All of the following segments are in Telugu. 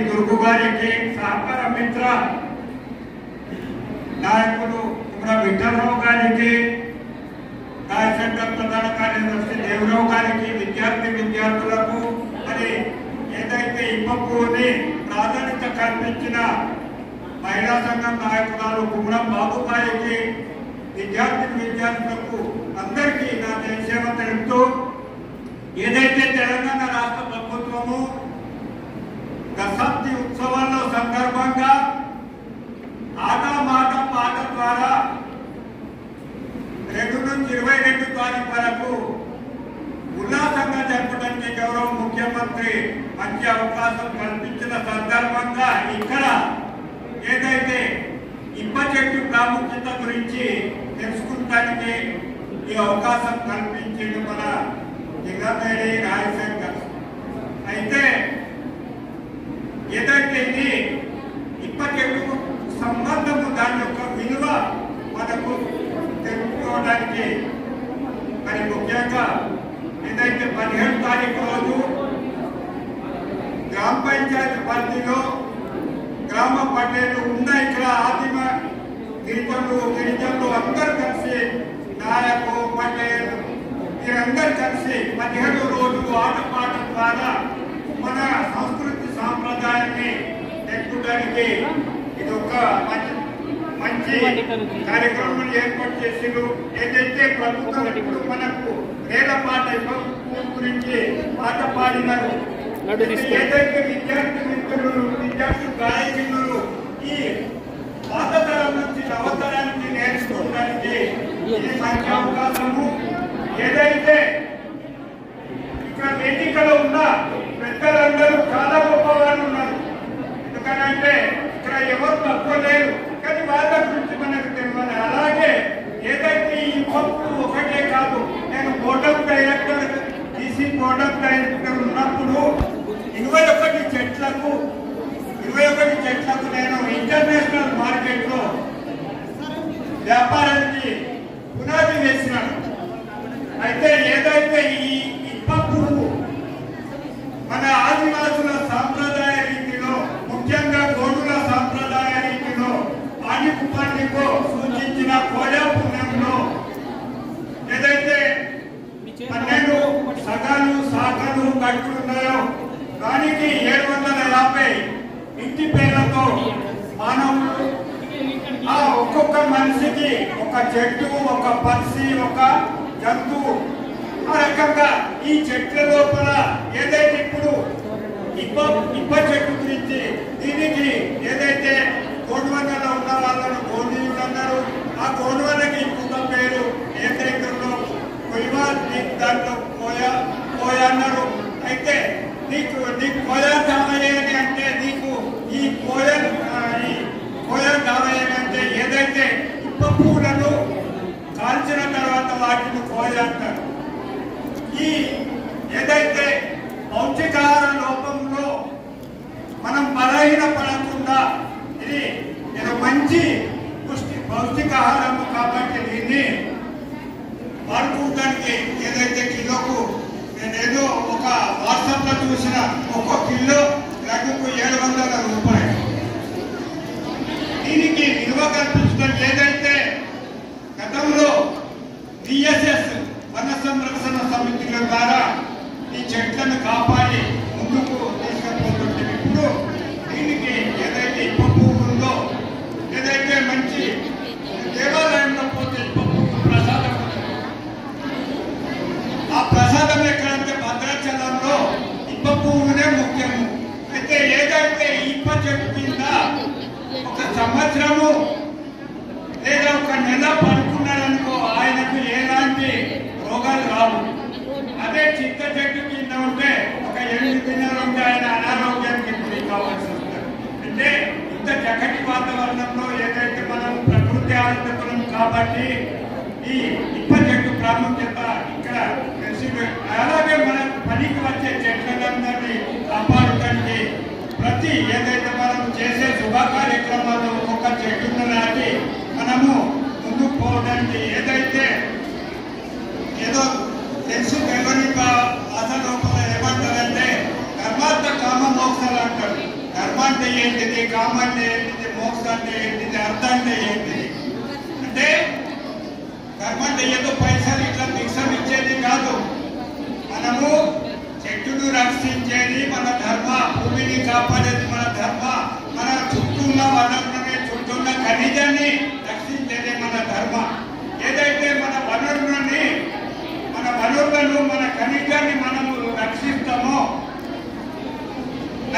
దుర్గు గారికి, సహకార మిత్ర నాయకులు కుమ్ర విఠలరావు గారికి, రాయశంకర్ ప్రధాన కార్యదర్శి దేవరావు గారికి, విద్యార్థులకు మరి ఏదైతే ఇప్పకుని ప్రాధాన్యత కల్పించిన మహిళా సంఘం నాయకురాలు కుమ్రం బాబుబాయికి, విద్యార్థులకు అందరికీ నా జయసేవ తెలుపుతూ ఏదైతే తెలంగాణ రాష్ట్ర ప్రభుత్వము దశాబ్ది ఉత్సవాల్లో సందర్భంగా ఆట మాట పాట ద్వారా 2 నుంచి 22 తారీఖు వరకు ఉల్లాసంగా జరపడానికి గౌరవ ముఖ్యమంత్రి మంచి అవకాశం కల్పించిన సందర్భంగా ఇక్కడ ఏదైతే ఇప్ప చెట్టు ప్రాముఖ్యత గురించి తెలుసుకుంటానికి ఈ అవకాశం కల్పించింది మన జిల్లాపేడి రాయశంకర్. అయితే ఏదైతే ఇది ఇప్ప చెట్టుకు సంబంధము దాని యొక్క విలువ మనకు తెలుసుకోవడానికి మరి ముఖ్యంగా ఏదైతే 17 తారీఖు రోజు గ్రామ పంచాయతీ పరిధిలో గ్రామ పట్టేలు ఉన్న ఇక్కడ ఆదిమ గిరిజనులు అందరూ కలిసి నాయకు పటేలు వీరందరూ కలిసి 17 రోజులు ఆటపాట ద్వారా మన సంస్కృతి సాంప్రదాయాన్ని నెట్టుకోవడానికి ఇది ఒక మంచి కార్యక్రమం ఏర్పాటు చేసిండ్రు. ఏదైతే ప్రభుత్వం ఇప్పుడు మనకు వేల పాట గురించి పాట పాడినారు. ఏదైతే విద్యార్థి గాయకులు ఈ పాత తరం నుంచి నవతరానికి నేర్చుకోవడానికి ఇది మంచి అవకాశము. ఏదైతే ఇక్కడ వేదికలో ఉన్న పెద్దలందరూ చాలా గొప్పవాళ్ళు ఉన్నారు. ఎందుకంటే ఇక్కడ ఎవరు తక్కువ లేరు, కానీ వాళ్ళ గురించి మనకు తెలియాలి. అలాగే ఏదైతే ఈ పప్పు ఒకటే కాదు, నేను border director EC border director ఉన్నప్పుడు 21 చెట్లకు నేను ఇంటర్నేషనల్ మార్కెట్ లో వ్యాపారానికి పునాది వేసినాను. అయితే ఏదైతే ఈ పప్పు మన ఆదివాసుల సాంప్రదాయ రీతిలో, ముఖ్యంగా గోడుల సాంప్రదాయ రీతిలో పానికు సూచించిన కోయా పుణ్యంలో ఏదైతే 12 సగాలు శాఖలు కట్టున్నాయో దానికి 750 ఇంటి పేర్లతో మానవులు ఒక్కొక్క మనిషికి ఒక చెట్టు, ఒక పక్షి, ఒక జంతువు ఆ రకంగా ఈ చెట్ల లోపల ఏదైతే ఇప్పుడు ఇప్ప చెట్టు గురించి దీనికి ఏదైతే గోండ్వనలో ఉన్న వాళ్ళను గోండీయులు అన్నారు. ఆ గోండ్వనకి ఇంకొక పేరు ఏదైతే కొయ్యా, దాంట్లో కోయా అన్నారు. అయితే నీకు కోయా కావయ్యని అంటే నీకు ఈ కోయా కావయ్యని అంటే ఏదైతే ఇప్ప పువ్వులను కాల్చిన తర్వాత వాటిని కోయా అంటారు. ఈ ఏదైతే పౌష్టికాహార లోపంలో మనం బలహీన పడకుండా ఇది మంచి పౌష్టికాహారము కాబట్టి దీన్ని వాడుకోవడానికి ఏదైతే కిలోకు నేనేదో ఒక వాట్సాప్ లో చూసిన ఒక కిలో లడ్డుకు 700 రూపాయలు. దీనికి విలువ కల్పించడం ఏదైతే గతంలో DSS వన సంరక్షణ సమితిల ద్వారా ఈ చెట్లను కాపాడి ముందుకు తీసుకుపోతుంటే ఇప్పుడు దీనికి ఏదైతే ఇప్ప పువ్వు ఉందో, ఏదైతే మంచి దేవాలయంలో పోతే ఇప్ప పువ్వు ప్రసాదం, ఆ ప్రసాదం ఎక్కడంటే భద్రాచలంలో ఇప్ప పువ్వునే ముఖ్యము. అయితే ఏదైతే ఇప్ప చెట్టు కింద ఒక సంవత్సరము లేదా ఒక నెల పడుకున్నారనుకో ఆయనకు ఎలాంటి రోగాలు రావు. అదే చింత చెట్టు కింద ఉంటే ఒక 8 దినాలు ఉంటే ఆయన అనారోగ్యానికి గురి కావాల్సి వస్తుంది. అంటే ఇంత చక్కటి వాతావరణంలో ఏదైతే మనం ప్రకృతి ఆనందం కాబట్టి ఈ ఇప్ప చెట్టు ప్రాముఖ్యత ఇక్కడ తెలిసి, అలాగే మనం పనికి వచ్చే చెట్లందరినీ కాపాడటానికి ప్రతి ఏదైతే మనం చేసే శుభ కార్యక్రమాలు ఒక్కొక్క చెట్టును నాటి మనము ముందుకు పోవడానికి ఏదైతే ఏదో తెలిసి తెలియని ఆశ లోపల ఏమంటారంటే ధర్మార్థ కామ మోక్షాలు అంటారు. ధర్మ అంటే ఏంటిది, కామ అంటే ఏంటిది, మోక్ష అంటే ఏంటిది, అర్థం అంటే ఏంటిది అంటే ధర్మ అంటే ఏదో పైసలు ఇట్లా భిక్షం ఇచ్చేది కాదు. మనము చెట్టును రక్షించేది మన ధర్మ, భూమిని కాపాడేది మన ధర్మ, మన చుట్టూ ఉన్న వనరులని చుట్టూ ఉన్న ఖనిజాన్ని రక్షించేది మన ధర్మ. ఏదైతే మన వనరులను మన ఖనిజాన్ని మనము రక్షిస్తామో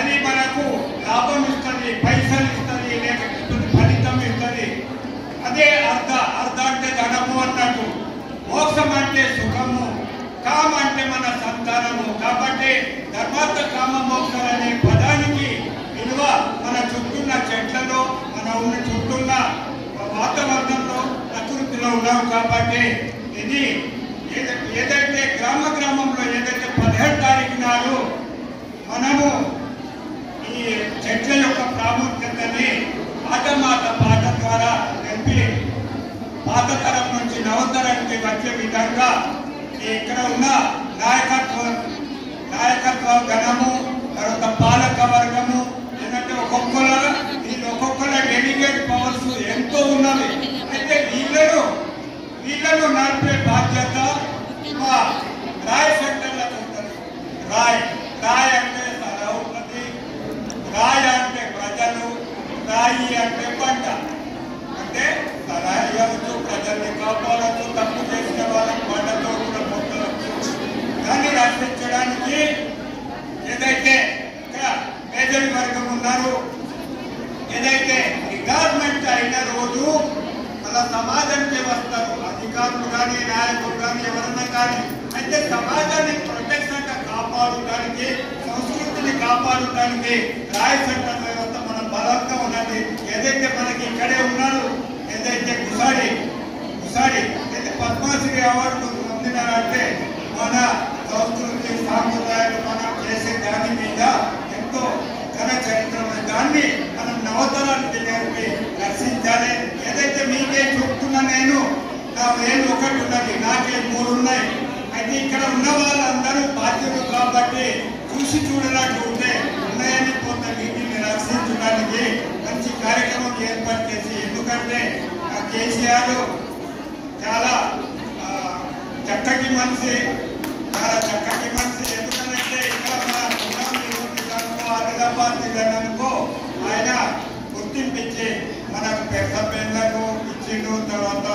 అది మనకు లాభం ఇస్తుంది, పైసలు ఇస్తుంది, లేకపోతే ఫలితం ఇస్తుంది. అదే అర్థ అంటే ధనము అన్నట్టు. మోక్షం అంటే సుఖము, కామ అంటే మన సంతానము. కాబట్టి ధర్మార్థ కామ మోక్షాలు అనే పదానికి విలువ మన చుట్టూన్న చెట్లలో, మన ఉన్న చుట్టూన్న వాతావరణంలో, ప్రకృతిలో ఉన్నాము. కాబట్టి ఇది ఏదైతే గ్రామంలో ఏదైతే 17 తారీఖు నాడు మనము ఈ చెట్ల యొక్క ప్రాముఖ్యతని పాట ద్వారా చెప్పి పాత తరం నుంచి నవతరానికి వచ్చే విధంగా ఇక్కడ ఉన్న నాయకత్వ గణము, తర్వాత పాలక వర్గము, ఎందుకంటే ఒక్కొక్కల డెలిగేట్ పవర్స్ ఎంతో ఉన్నవి. అయితే వీళ్ళను నడిపే బాధ్యత మా రాయ్ సెంటర్లకు ఉంటుంది. రాయ్ అంటే సరౌపతి, రాయ్ అంటే ప్రజలు, రాయి అంటే పంట. అంటే సలహా ఇవ్వచ్చు, ప్రజల్ని కాపాడవచ్చు, తప్పు చేసిన వాళ్ళని పంటతో కూడా పొందవచ్చు. దాన్ని రక్షించడానికి ఏదైతే ఇక్కడ పేదరి వర్గం ఉన్నారు, ఏదైతే గవర్నమెంట్ అయిన రోజు అలా సమాజానికి వస్తారు అధికారులు కానీ, నాయకులు కానీ, ఎవరన్నా కానీ. అయితే సమాజాన్ని ప్రొటెక్షన్ గా కాపాడటానికి, సంస్కృతిని కాపాడటానికి రాయ్ సెంటర్ వ్యవస్థ మన బలంగా ఉన్నది. ఏదైతే మనకి ఇక్కడే ఉన్నాడు, ఏదైతే కుసాడి అయితే పద్మశ్రీ అవార్డు పొందినారంటే మన సంస్కృతి సాంప్రదాయాలు మనం చేసే దాని మీద ఎంతో ఘన చరిత్ర ఉంది. దాన్ని మనం నవతరానికి నేర్పి రక్షించాలి. ఏదైతే మీకే చెప్తున్నా నేను, నా వేలు ఒకటి ఉన్నది, నాకే 3 ఉన్నాయి. అయితే ఇక్కడ ఉన్న వాళ్ళందరూ బాధ్యులు కాబట్టి చూసి చూడనట్టు ఉంటే ఉన్నాయని కొంత వీటిని రక్షించడానికి మంచి కార్యక్రమం ఏర్పాటు చేసి, ఎందుకంటే కేసీఆర్ చాలా చక్కటి మనిషి, ఎందుకంటే ఇక్కడ మన ఆదిలాబాద్ జిల్లాకు ఆయన గుర్తింపించి మనకు పెద్ద పెళ్లకు ఇచ్చిండు. తర్వాత